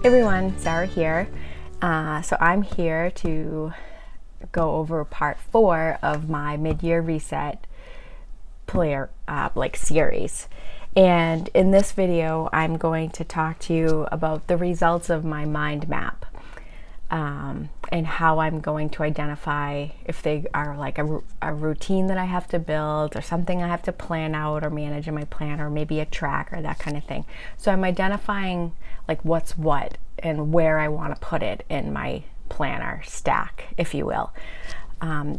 Everyone, Sarah here. So I'm here to go over part 4 of my mid-year reset player series. And in this video, I'm going to talk to you about the results of my mind map and how I'm going to identify if they are like a routine that I have to build or something I have to plan out or manage in my plan, or maybe a tracker, that kind of thing. So I'm identifying like what's what and where I want to put it in my planner stack, if you will.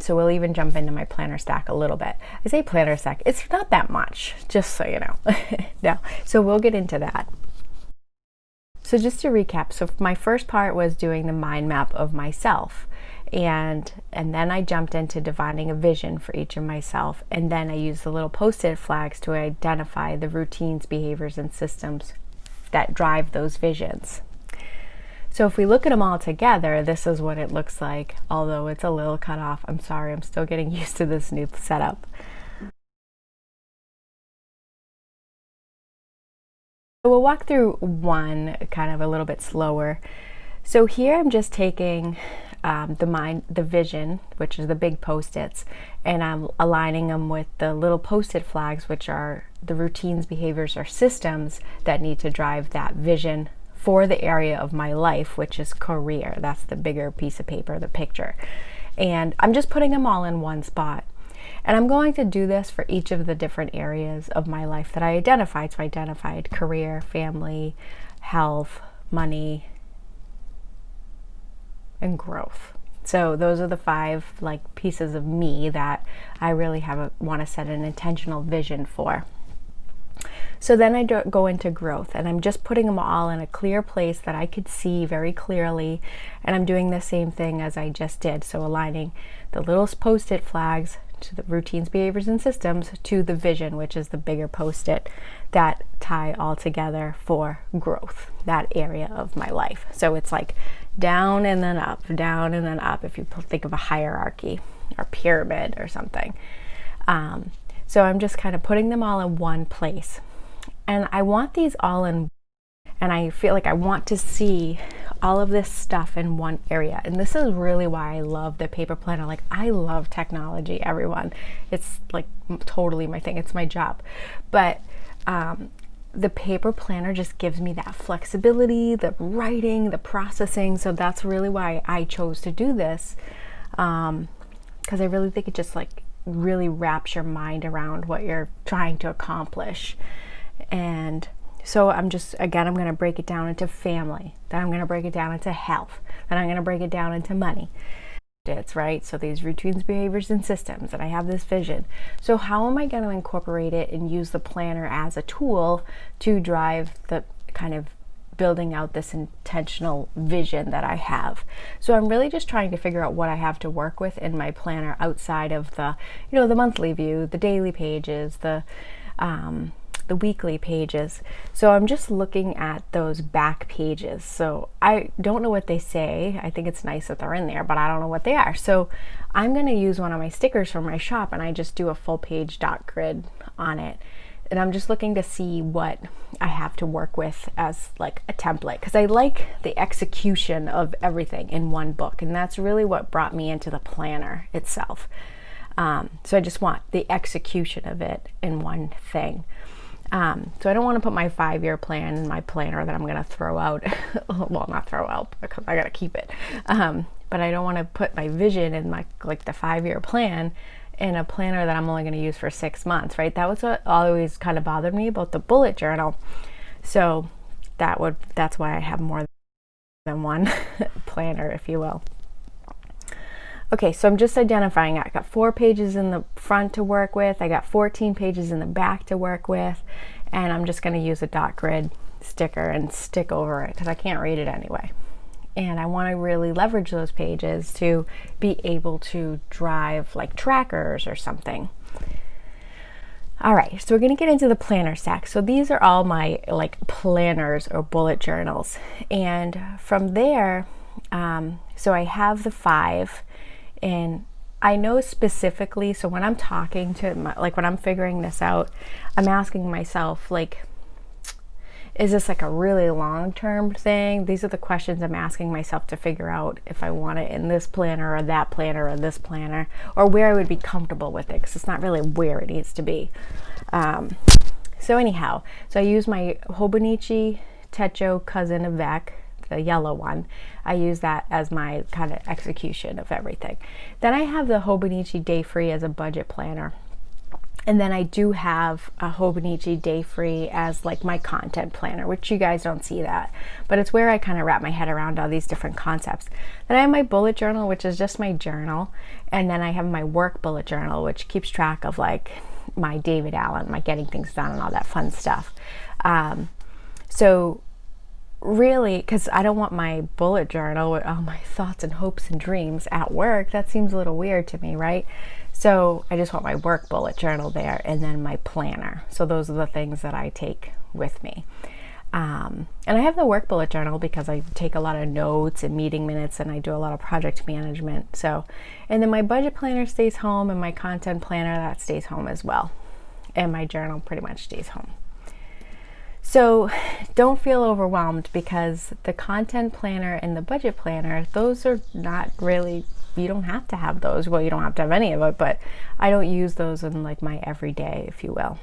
So we'll even jump into my planner stack a little bit. I say planner stack, it's not that much, just so you know. No, so we'll get into that. So just to recap, so my first part was doing the mind map of myself, and then I jumped into defining a vision for each of myself, and then I used the little post-it flags to identify the routines, behaviors, and systems that drive those visions. So if we look at them all together, this is what it looks like, although it's a little cut off. I'm sorry, I'm still getting used to this new setup. So we'll walk through one kind of a little bit slower. So here I'm just taking the vision, which is the big post-its, and I'm aligning them with the little post-it flags, which are the routines, behaviors, or systems that need to drive that vision for the area of my life, which is career. That's the bigger piece of paper, the picture. And I'm just putting them all in one spot. And I'm going to do this for each of the different areas of my life that I identified. So I identified career, family, health, money, and growth. So those are the 5 like pieces of me that I really want to set an intentional vision for. So then I go into growth, and I'm just putting them all in a clear place that I could see very clearly. And I'm doing the same thing as I just did. So aligning the little post-it flags to the routines, behaviors, and systems to the vision, which is the bigger post-it that tie all together for growth, that area of my life. So it's like down and then up, down and then up, if you think of a hierarchy or pyramid or something. So I'm just kind of putting them all in one place. And I want these all in, and I feel like I want to see all of this stuff in one area. And this is really why I love the paper planner. Like, I love technology, everyone. It's like totally my thing. It's my job. But the paper planner just gives me that flexibility, the writing, the processing. So that's really why I chose to do this. Because I really think it just like really wraps your mind around what you're trying to accomplish. And so I'm going to break it down into family, then I'm going to break it down into health, then I'm going to break it down into money. It's right. So these routines, behaviors, and systems, and I have this vision. So how am I going to incorporate it and use the planner as a tool to drive the kind of building out this intentional vision that I have? So I'm really just trying to figure out what I have to work with in my planner outside of the, the monthly view, the daily pages, the weekly pages. So I'm just looking at those back pages. So I don't know what they say. I think it's nice that they're in there, but I don't know what they are. So I'm going to use one of my stickers from my shop, and I just do a full page dot grid on it. And I'm just looking to see what I have to work with as like a template, because I like the execution of everything in one book. And that's really what brought me into the planner itself. So I just want the execution of it in one thing. So I don't want to put my 5-year plan in my planner that I'm going to throw out. Well, not throw out because I got to keep it. But I don't want to put my vision in my like the 5-year plan in a planner that I'm only going to use for 6 months, right? That was what always kind of bothered me about the bullet journal. So that's why I have more than one planner, if you will. Okay, so I'm just identifying. I got 4 pages in the front to work with. I got 14 pages in the back to work with. And I'm just going to use a dot grid sticker and stick over it because I can't read it anyway. And I want to really leverage those pages to be able to drive like trackers or something. All right, so we're going to get into the planner stack. So these are all my like planners or bullet journals. And from there, so I have the 5. And I know specifically, so when I'm talking to when I'm figuring this out, I'm asking myself, like, is this like a really long-term thing? These are the questions I'm asking myself to figure out if I want it in this planner or that planner or this planner, or where I would be comfortable with it, because it's not really where it needs to be. So anyhow, so I use my Hobonichi Cousin Set, the yellow one. I use that as my kind of execution of everything. Then I have the Hobonichi Day Free as a budget planner. And then I do have a Hobonichi Day Free as like my content planner, which you guys don't see that, but it's where I kind of wrap my head around all these different concepts. Then I have my bullet journal, which is just my journal. And then I have my work bullet journal, which keeps track of like my David Allen, my getting things done and all that fun stuff. So really, because I don't want my bullet journal with all my thoughts and hopes and dreams at work. That seems a little weird to me, right? So I just want my work bullet journal there, and then my planner. So those are the things that I take with me. And I have the work bullet journal because I take a lot of notes and meeting minutes, and I do a lot of project management. So, and then my budget planner stays home, and my content planner, that stays home as well. And my journal pretty much stays home. So don't feel overwhelmed, because the content planner and the budget planner, those are not really, you don't have to have those. Well, you don't have to have any of it, but I don't use those in like my everyday, if you will.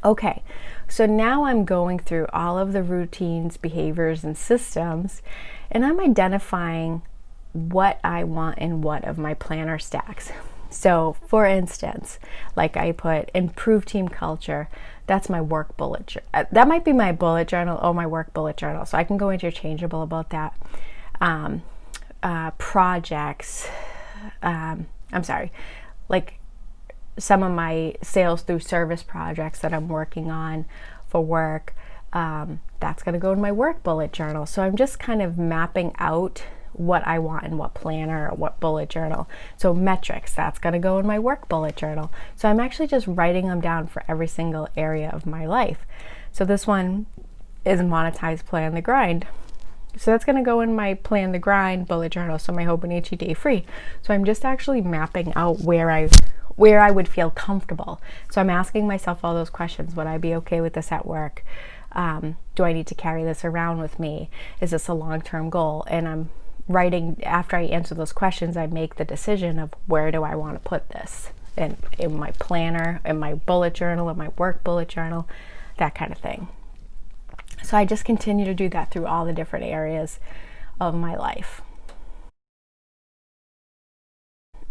Okay, so now I'm going through all of the routines, behaviors, and systems, and I'm identifying what I want in what of my planner stacks. So for instance, like I put improve team culture. That's my work bullet journal. That might be my bullet journal or my work bullet journal. So I can go interchangeable about that. Projects. Like some of my sales through service projects that I'm working on for work. That's going to go in my work bullet journal. So I'm just kind of mapping out what I want in what planner or what bullet journal. So metrics, that's going to go in my work bullet journal. So I'm actually just writing them down for every single area of my life. So this one is monetize Plan the Grind. So that's going to go in my Plan the Grind bullet journal. So my Hobonichi Day Free. So I'm just actually mapping out where I would feel comfortable. So I'm asking myself all those questions. Would I be okay with this at work? Do I need to carry this around with me? Is this a long-term goal? And I'm writing, after I answer those questions, I make the decision of where do I want to put this in my planner, in my bullet journal, in my work bullet journal, that kind of thing. So I just continue to do that through all the different areas of my life.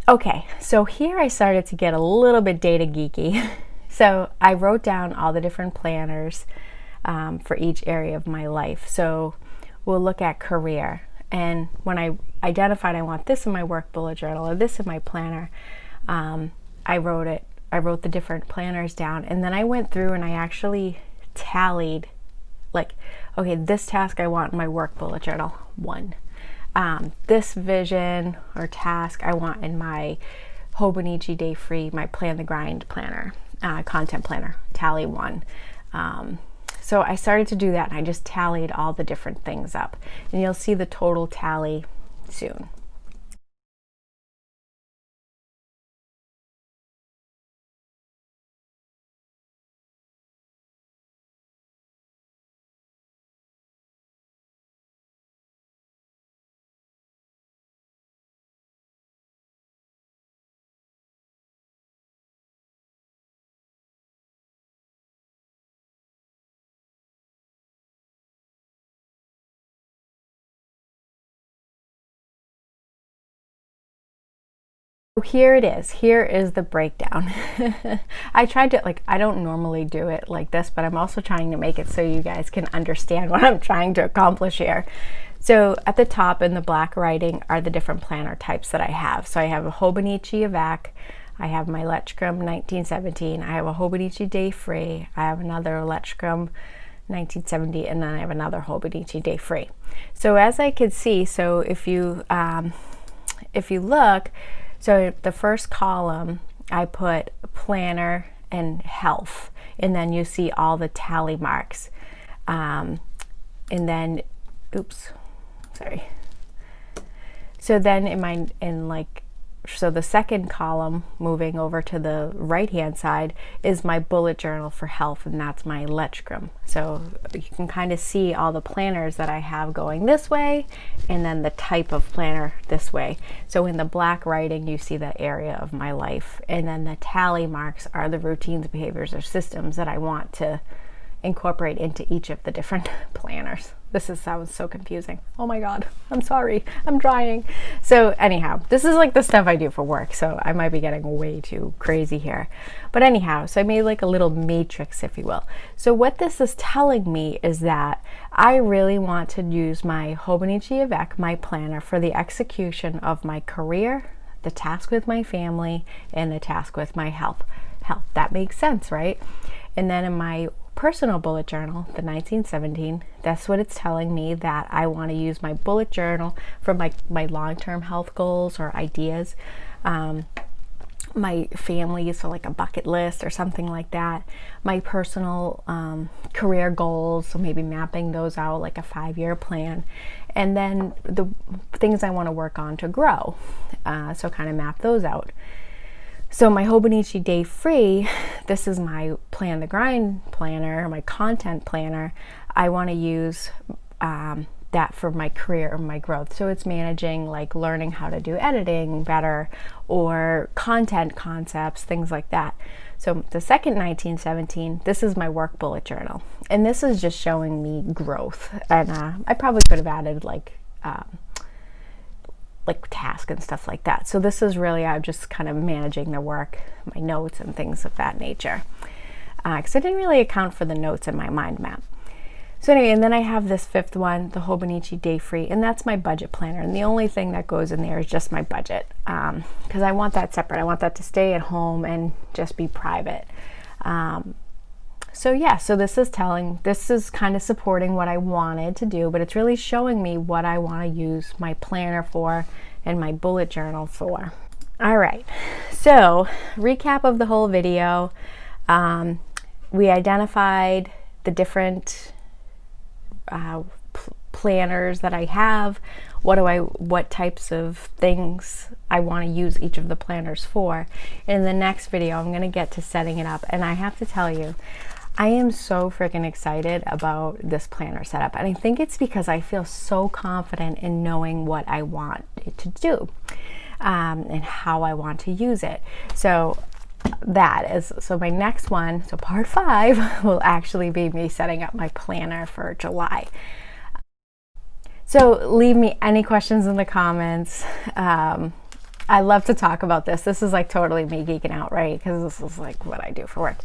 Okay, so here I started to get a little bit data geeky. So I wrote down all the different planners for each area of my life. So we'll look at career. And when I identified I want this in my work bullet journal or this in my planner, I wrote the different planners down, and then I went through and I actually tallied, like, okay, this task I want in my work bullet journal, 1. This vision or task I want in my Hobonichi Day Free, my Plan the Grind planner, content planner, tally 1. So I started to do that, and I just tallied all the different things up, and you'll see the total tally soon. Here it is. Here is the breakdown. I tried to, like, I don't normally do it like this, but I'm also trying to make it so you guys can understand what I'm trying to accomplish here. So at the top in the black writing are the different planner types that I have. So I have a Hobonichi Evac, I have my Letchcrum 1917, I have a Hobonichi Day Free, I have another Letchcrum 1970, and then I have another Hobonichi Day Free. So as I could see, so if you look, so the first column, I put planner and health, and then you see all the tally marks. And then, oops, sorry. So then in like So the second column, moving over to the right hand side, is my bullet journal for health, and that's my Lechgram. So you can kind of see all the planners that I have going this way, and then the type of planner this way. So in the black writing, you see the area of my life, and then the tally marks are the routines, behaviors, or systems that I want to incorporate into each of the different planners. Sounds so confusing. Oh my God, I'm sorry, I'm trying. So anyhow, this is like the stuff I do for work, so I might be getting way too crazy here. But anyhow, so I made like a little matrix, if you will. So what this is telling me is that I really want to use my Hobonichi Avec, my planner, for the execution of my career, the task with my family, and the task with my health. That makes sense, right? And then in my personal bullet journal, the 1917, that's what it's telling me, that I want to use my bullet journal for my long-term health goals or ideas, my family, so like a bucket list or something like that, my personal career goals, so maybe mapping those out like a 5-year plan, and then the things I want to work on to grow, so kind of map those out. So my Hobonichi Day Free, this is my Plan the Grind planner, my content planner. I want to use that for my career or my growth. So it's managing, like learning how to do editing better or content concepts, things like that. So the second 1917, this is my work bullet journal. And this is just showing me growth. And I probably could have added like task and stuff like that. So this is really, I'm just kind of managing the work, my notes and things of that nature. Because I didn't really account for the notes in my mind map. So anyway, and then I have this fifth one, the Hobonichi Day Free, and that's my budget planner. And the only thing that goes in there is just my budget, because I want that separate. I want that to stay at home and just be private. So yeah, so this is kind of supporting what I wanted to do, but it's really showing me what I want to use my planner for and my bullet journal for. All right, so recap of the whole video. We identified the different planners that I have, what types of things I want to use each of the planners for. In the next video, I'm going to get to setting it up, and I have to tell you, I am so freaking excited about this planner setup, and I think it's because I feel so confident in knowing what I want it to do, and how I want to use it. So my next one, so part 5, will actually be me setting up my planner for July. So leave me any questions in the comments. I love to talk about this. This is like totally me geeking out, right? Because this is like what I do for work.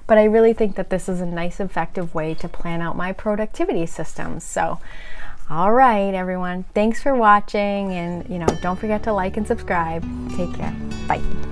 But I really think that this is a nice, effective way to plan out my productivity systems. So, all right, everyone. Thanks for watching. And, don't forget to like and subscribe. Take care. Bye.